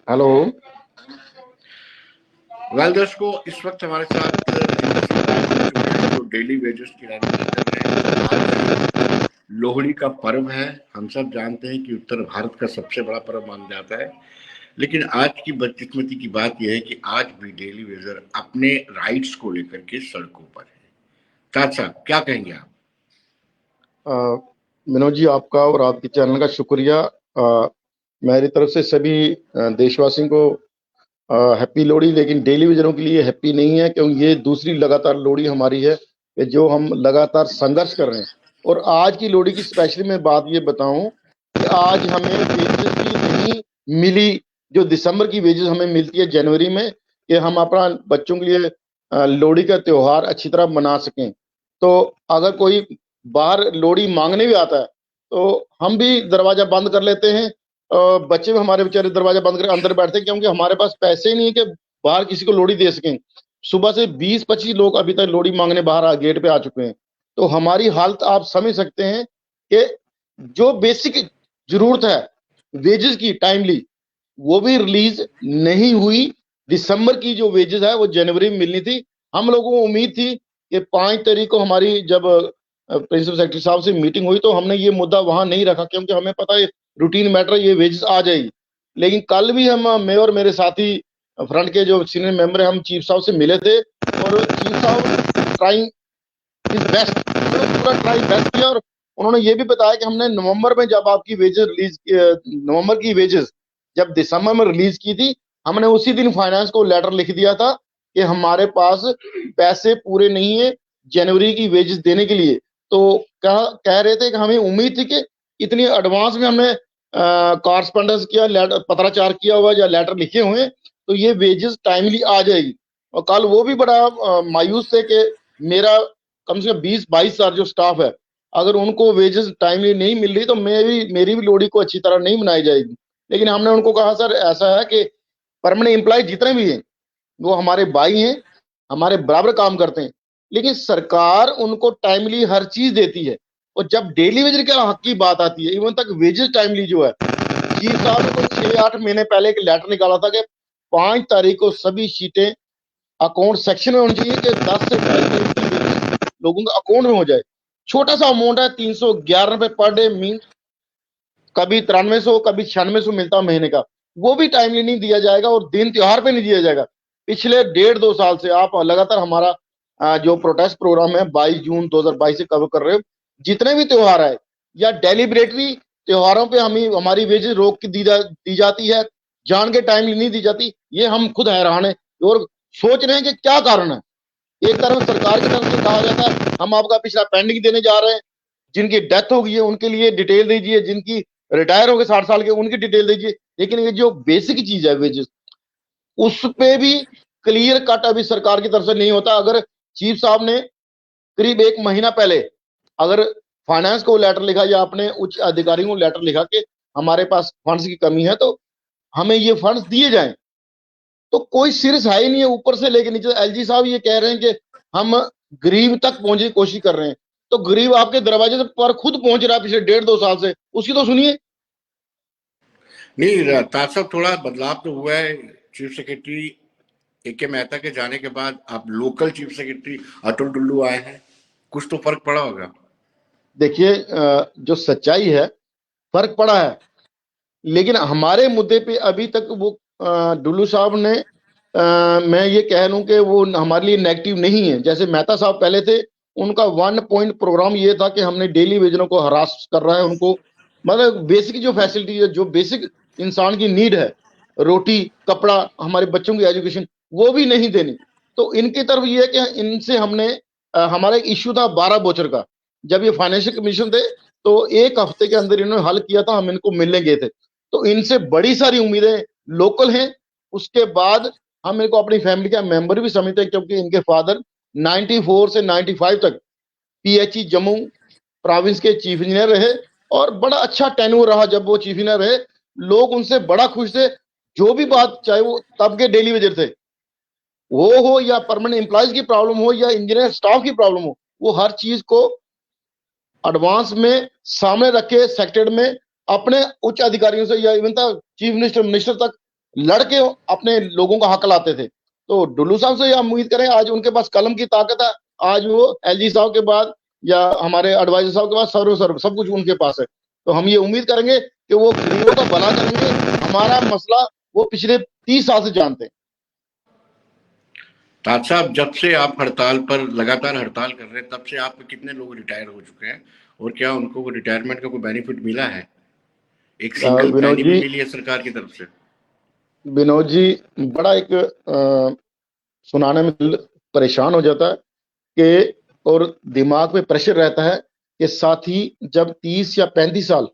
Hello. Well दोस्तों, इस वक्त हमारे साथ राजेंद्र सिंह राय जुड़ चुके हैं जो डेली वेजेस की राजनीति कर रहे हैं। आज लोहड़ी का पर्व है। हम सब जानते हैं कि उत्तर भारत का सबसे बड़ा पर्व माना जाता है, लेकिन आज की बदकिस्मती की बात यह है कि आज भी डेली वेजर अपने राइट्स को लेकर के सड़कों पर है। ताज साहब, क्या कहेंगे आप? अ, मनोज जी, आपका और आपके चैनल का शुक्रिया। मेरी तरफ से सभी देशवासियों को हैप्पी लोहड़ी। लेकिन डेली वेजरों के लिए हैप्पी नहीं है, क्योंकि ये दूसरी लगातार लोहड़ी हमारी है कि जो हम लगातार संघर्ष कर रहे हैं। और आज की लोहड़ी की स्पेशली मैं बात ये बताऊं कि आज हमें वेजेस की नहीं मिली, जो दिसंबर की वेजेस हमें मिलती है जनवरी में, कि हम अपना बच्चों के लिए लोहड़ी का त्योहार अच्छी तरह मना सकें। तो अगर कोई बाहर लोहड़ी मांगने भी आता है तो हम भी दरवाजा बंद कर लेते हैं। बच्चे भी हमारे बेचारे दरवाजा बंद करके अंदर बैठते हैं, क्योंकि हमारे पास पैसे ही नहीं है कि बाहर किसी को लोहड़ी दे सकें। सुबह से 20-25 लोग अभी तक लोहड़ी मांगने बाहर गेट पे आ चुके हैं। तो हमारी हालत आप समझ सकते हैं कि जो बेसिक जरूरत है वेजेस की टाइमली, वो भी रिलीज नहीं हुई। दिसंबर की जो वेजेस है वो जनवरी में मिलनी थी। हम लोगों को उम्मीद थी कि 5 तारीख को हमारी जब प्रिंसिपल सेक्रेटरी साहब से मीटिंग हुई तो हमने ये मुद्दा वहां नहीं रखा, क्योंकि हमें पता है रूटीन मैटर, ये वेजेस आ जाएगी। लेकिन कल भी मैं और मेरे साथी फ्रंट के जो सीनियर मेंबर है, हम चीफ साहब से मिले थे। और चीफ साहब ट्राइंग इज बेस्ट, पूरा ट्राई बेस्ट किया। और उन्होंने ये भी बताया कि हमने नवंबर में जब आपकी वेजेस रिलीज, नवंबर की वेजेस जब दिसंबर में रिलीज की थी, हमने उसी दिन फाइनेंस को लेटर लिख दिया था कि हमारे पास पैसे पूरे नहीं है जनवरी की वेजेस देने के लिए। तो कह रहे थे कि हमें उम्मीद थी कि इतनी एडवांस में हमने कॉरस्पॉन्डेंस किया, पत्राचार किया हुआ या लेटर लिखे हुए, तो ये वेजेस टाइमली आ जाएगी। और कल वो भी बड़ा मायूस थे कि मेरा कम से कम 20-22 हजार जो स्टाफ है, अगर उनको वेजेस टाइमली नहीं मिल रही तो मेरी भी लोहड़ी को अच्छी तरह नहीं मनाई जाएगी। लेकिन हमने उनको कहा, सर ऐसा है कि परमानेंट एम्प्लॉय जितने भी हैं वो हमारे भाई हैं, हमारे बराबर काम करते हैं, लेकिन सरकार उनको टाइमली हर चीज देती है। और जब डेली वेजर के हक की बात आती है, इवन तक वेजेस टाइमली जो है, चीफ साहब ने तो 6-8 महीने पहले एक लेटर निकाला था कि 5 तारीख को सभी सीटें अकाउंट सेक्शन में होनी चाहिए, कि 10 से 22 तारीख की लोगों के अकाउंट में हो जाए। छोटा सा अमाउंट है, 311 रुपए पर डे, मीन कभी 9300 कभी 9600 मिलता है महीने का। वो भी टाइमली नहीं दिया जाएगा और दिन त्योहार पे नहीं दिया जाएगा। पिछले 1.5-2 साल से आप लगातार हमारा जो प्रोटेस्ट प्रोग्राम है 22 जून 2022 से कवर कर रहे हो। जितने भी त्योहार है या डेलिब्रेटरी त्योहारों पे हमारी वेजेस रोक के दी जाती है, जान के टाइमली नहीं दी जाती। ये हम खुद हैरान है और सोच रहे हैं कि क्या कारण है। एक तरफ सरकार की तरफ से कहा जाता है हम आपका पिछला पेंडिंग देने जा रहे हैं, जिनकी डेथ हो गई है उनके लिए डिटेल दीजिए, जिनकी रिटायर हो गए 60 साल के उनकी डिटेल दीजिए। लेकिन ये जो बेसिक चीज है वेजेस, उस पे भी क्लियर कट अभी सरकार की तरफ से नहीं होता। अगर चीफ साहब ने करीब 1 महीना पहले अगर फाइनेंस को लेटर लिखा या अपने उच्च अधिकारियों को लेटर लिखा कि हमारे पास फंड्स की कमी है तो हमें ये फंड्स दिए जाएं, तो कोई सीरियस है ही नहीं है। ऊपर से लेके नीचे एलजी साहब ये कह रहे हैं कि हम गरीब तक पहुंचने की कोशिश कर रहे हैं। तो गरीब आपके दरवाजे पर खुद पहुंच रहा है पिछले 1.5-2 साल से, उसकी तो सुनिए। नहीं, ताज साहब, थोड़ा बदलाव तो हुआ है। चीफ सेक्रेटरी ए के मेहता के जाने के बाद अब local chief secretary Atul Tullu आए हैं। कुछ तो फर्क पड़ा होगा। देखिए, जो सच्चाई है, फर्क पड़ा है। लेकिन हमारे मुद्दे पे अभी तक वो डुल्लू साहब ने, मैं ये कह लूं कि वो हमारे लिए नेगेटिव नहीं है। जैसे मेहता साहब पहले थे, उनका 1 पॉइंट प्रोग्राम ये था कि हमने डेली वेजरों को हरास कर रहा है, उनको मतलब बेसिक जो फैसिलिटी है, जो बेसिक इंसान की नीड है, रोटी कपड़ा हमारे बच्चों की एजुकेशन, वो भी नहीं देनी। तो इनकी तरफ ये है कि इनसे हमने हमारा एक इश्यू था 12 वाउचर का। जब ये फाइनेंशियल कमीशन थे तो 1 हफ्ते के अंदर इन्होंने हल किया था, हम इनको मिलने गए थे। तो इनसे बड़ी सारी उम्मीदें लोकल हैं। उसके बाद हम इनको अपनी फैमिली का मेंबर भी समझते हैं, क्योंकि इनके फादर 94 से 95 तक पीएचई जम्मू प्रोविंस के चीफ इंजीनियर रहे और बड़ा अच्छा टेन्योर रहा। जब वो चीफ इंजीनियर रहे, लोग उनसे बड़ा खुश थे। जो भी बात, चाहे वो तब के डेली वेजर थे, वो हो या परमानेंट एम्प्लॉयज की प्रॉब्लम हो या इंजीनियर स्टाफ की प्रॉब्लम हो, वो हर चीज को एडवांस में सामने रखे सेक्टर में अपने उच्च अधिकारियों से या इवन तक चीफ मिनिस्टर तक लड़के अपने लोगों का हक लाते थे। तो डुल्लू साहब से हम उम्मीद करें, आज उनके पास कलम की ताकत है। आज वो एलजी साहब के बाद या हमारे एडवाइजर साहब के बाद सर्व सब कुछ उनके पास है। तो हम ये उम्मीद करेंगे कि वो गरीबों का भला करेंगे। हमारा मसला वो पिछले 30 साल से जानते हैं। ताज साहब, जब से आप हड़ताल पर लगातार हड़ताल कर रहे हैं, तब से आप कितने लोग रिटायर हो चुके हैं, और क्या उनको रिटायरमेंट का कोई बेनिफिट मिला है? एक सिंगल विनोद पैनी भी जी, मिली है सरकार की तरफ से? विनोद जी, बड़ा एक सुनाने में दिल परेशान हो जाता है कि, और दिमाग पे प्रेशर रहता है कि साथी जब 30 या 35 साल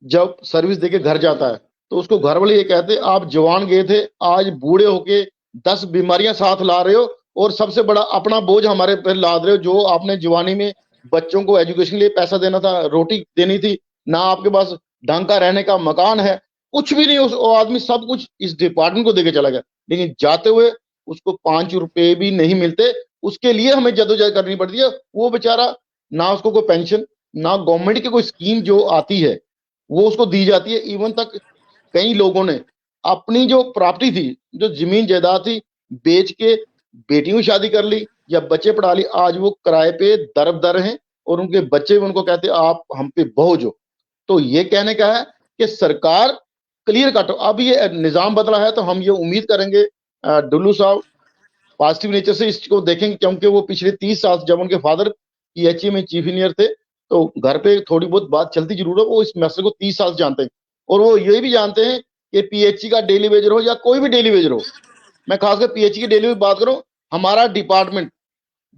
जब सर्विस देके घर जाता है, तो उसको घर वाले ये कहते हैं आप जवान गए थे, आज बूढ़े होके 10 बीमारियां साथ ला रहे हो, और सबसे बड़ा अपना बोझ हमारे पर लाद रहे हो। जो आपने जवानी में बच्चों को एजुकेशन के लिए पैसा देना था, रोटी देनी थी, ना आपके पास ढंग का रहने का मकान है, कुछ भी नहीं। उस वो आदमी सब कुछ इस डिपार्टमेंट को देके चला गया, लेकिन जाते हुए उसको 5 रुपए भी नहीं मिलते। उसके लिए हमें जद्दोजहद करनी पड़ती है। वो बेचारा, ना उसको कोई पेंशन, ना गवर्नमेंट की कोई स्कीम जो आती है वो उसको दी जाती है। इवन तक कई लोगों ने अपनी जो प्रॉपर्टी थी, जो जमीन जायदाद थी, बेच के बेटियों की शादी कर ली या बच्चे पढ़ा ली। आज वो किराए पे दर दर हैं, और उनके बच्चे भी उनको कहते हैं आप हम पे बोझ हो। तो ये कहने का है कि सरकार क्लियर कट, अब ये निजाम बदला है, तो हम ये उम्मीद करेंगे डुल्लू साहब पॉजिटिव नेचर से इसको देखेंगे, क्योंकि वो पिछले 30 साल जब उनके फादर पीएचई में चीफ इंजीनियर थे, तो घर पे थोड़ी बहुत बात चलती जरूर है। वो इस मसले को 30 साल से जानते हैं, और वो ये भी जानते हैं कि पीएचई का डेली वेजर हो या कोई भी डेली वेजर हो, मैं खासकर पीएचई की डेली बात करूं, हमारा डिपार्टमेंट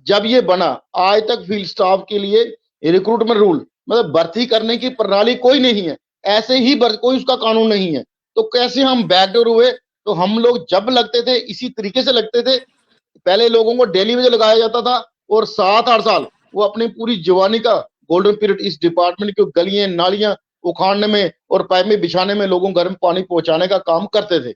जब ये बना, आज तक फील्ड स्टाफ के लिए रिक्रूटमेंट रूल, मतलब भर्ती करने की प्रणाली कोई नहीं है। ऐसे ही कोई उसका कानून नहीं है। तो कैसे हम बैकडोर हुए? तो हम लोग जब लगते थे इसी तरीके से लगते थे। पहले लोगों को डेली वेज लगाया जाता था, और 7-8 साल वो अपनी पूरी जवानी का गोल्डन पीरियड इस डिपार्टमेंट की गलियां नालियां उखाड़ने में और पाइप में बिछाने में, लोगों को घर में पानी पहुंचाने का काम करते थे।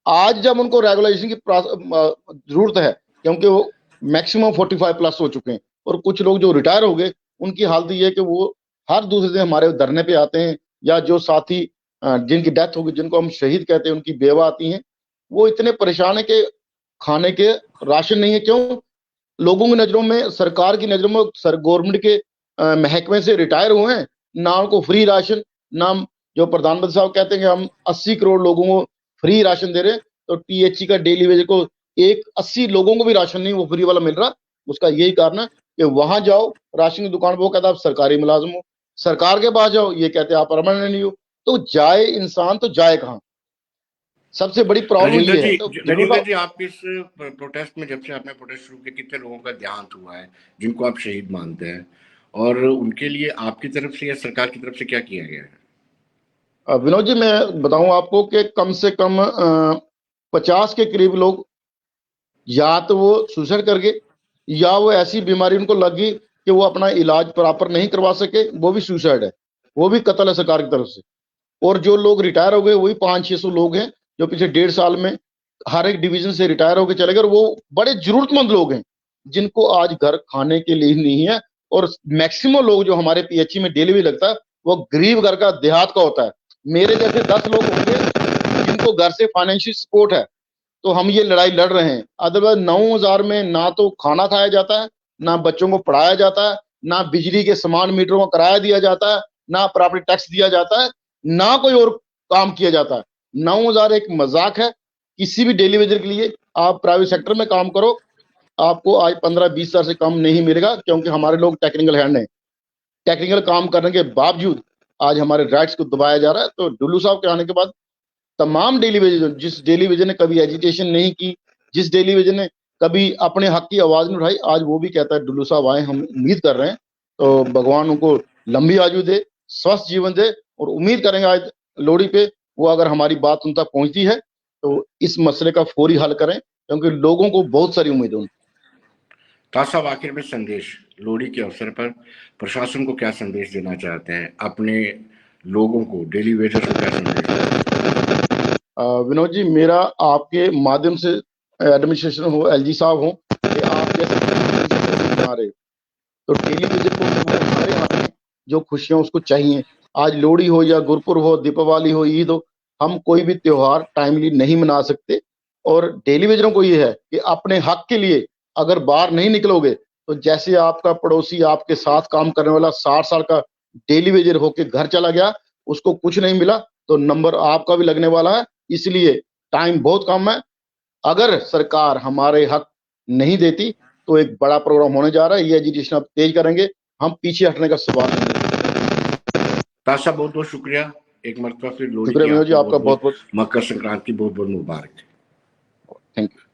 आज जब उनको रेगुलेशन की जरूरत है, क्योंकि वो मैक्सिमम 45+ हो चुके हैं, और कुछ लोग जो रिटायर हो गए, उनकी हालत ये है कि वो हर दूसरे दिन हमारे धरने पे आते हैं, या जो साथी जिनकी डेथ होगी, जिनको हम शहीद कहते हैं, उनकी बेवा आती हैं। वो इतने परेशान है कि खाने के राशन नहीं है। क्यों? लोगों की नजरों में, सरकार की नजरों में, सर गवर्नमेंट के महकमे से रिटायर हुए हैं, ना उनको फ्री राशन, ना जो प्रधानमंत्री साहब कहते हैं कि हम 80 करोड़ लोगों को फ्री राशन दे रहे हैं, तो टीएचई का डेली वेज को एक 80 लोगों को भी राशन नहीं वो फ्री वाला मिल रहा। उसका यही कारण है कि वहां जाओ राशन की दुकान पर, वो कहता है आप सरकारी मुलाजिम हो। सरकार के पास जाओ, ये कहते हैं आप परमानेंट नहीं हो। तो जाए इंसान तो जाए कहाँ? सबसे बड़ी प्रॉब्लम ये है। तो डुल्लू राजेंद्र साहब, जी, आप इस प्रोटेस्ट में, जब से आपने प्रोटेस्ट शुरू किया, कितने लोगों का देहांत हुआ है जिनको आप शहीद मानते हैं, और उनके लिए आपकी तरफ से या सरकार की तरफ से क्या किया गया है? विनोद जी, मैं बताऊं आपको कि कम से कम 50 के करीब लोग, या तो वो सुसाइड कर गए, या वो ऐसी बीमारी उनको लगी कि वो अपना इलाज प्रॉपर नहीं करवा सके, वो भी सुसाइड है, वो भी कत्ल है सरकार की तरफ से। और जो लोग रिटायर हो गए, वही 500-600 लोग हैं जो पिछले 1.5 साल में हर एक डिवीजन से रिटायर होकर चले गए। और वो बड़े जरूरतमंद लोग हैं, जिनको आज घर खाने के लिए नहीं है। और मैक्सिमम लोग जो हमारे पीएचई में डेली भी लगता है, वो गरीब घर का, देहात का होता है। मेरे जैसे 10 लोग होंगे जिनको घर से फाइनेंशियल सपोर्ट है, तो हम ये लड़ाई लड़ रहे हैं। अदरवाइज 9,000 में ना तो खाना खाया जाता है, ना बच्चों को पढ़ाया जाता है, ना बिजली के समान मीटरों का किराया दिया जाता है, ना प्रॉपर्टी टैक्स दिया जाता है, ना कोई और काम किया जाता है। 9,000 एक मजाक है किसी भी डेली वेजर के लिए। आप प्राइवेट सेक्टर में काम करो, आपको आज 15-20 हजार से कम नहीं मिलेगा, क्योंकि हमारे लोग टेक्निकल हैंड हैं। टेक्निकल काम करने के बावजूद आज हमारे राइट्स को दबाया जा रहा है। तो डुल्लू साहब के आने के बाद तमाम डेली वेजर, जिस डेली वेजर ने कभी एजिटेशन नहीं की, जिस डेली वेजर ने कभी अपने हक की आवाज नहीं उठाई, आज वो भी कहता है डुल्लू साहब आए, हम उम्मीद कर रहे हैं। तो भगवान उनको लंबी आयु दे, स्वस्थ जीवन दे, और उम्मीद करेंगे आज लोहड़ी पे वो अगर हमारी बात उन तक पहुंचती है, तो इस मसले का फौरी हल करें, क्योंकि लोगों को बहुत सारी उम्मीद है। ताज साहब, आखिर में संदेश, लोहड़ी के अवसर पर प्रशासन को क्या संदेश देना चाहते हैं? अपने लोगों को, डेली वेजर्स को क्या संदेश देना? विनोद जी, मेरा आपके माध्यम से एडमिनिस्ट्रेशन हो, एलजी साहब हो, कि आप जैसे बना रहे हो, तो डेली वेजर को हमारे हाथ में जो खुशियां उसको चाहिए। आज लोहड़ी हो या गुरपुर हो, दीपावली हो, ईद हो, हम कोई भी त्योहार टाइमली नहीं मना सकते। और डेली वेजरों को ये है कि अपने हक के लिए अगर बाहर नहीं निकलोगे तो जैसे आपका पड़ोसी आपके साथ काम करने वाला 60 साल का डेली वेजर होके घर चला गया, उसको कुछ नहीं मिला, तो नंबर आपका भी लगने वाला है। इसलिए टाइम बहुत कम है। अगर सरकार हमारे हक नहीं देती तो एक बड़ा प्रोग्राम होने जा रहा है, ये एजुटेशन अब तेज करेंगे, हम पीछे हटने का सवाल नहीं है। ताशा बहुत बहुत शुक्रिया, एक मरतबा फिर लोहड़ी शुक्रिया की विनोद जी, आपको आपका बहुत बहुत बहुत, बहुत मकर संक्रांति बहुत बहुत मुबारक। Thank you.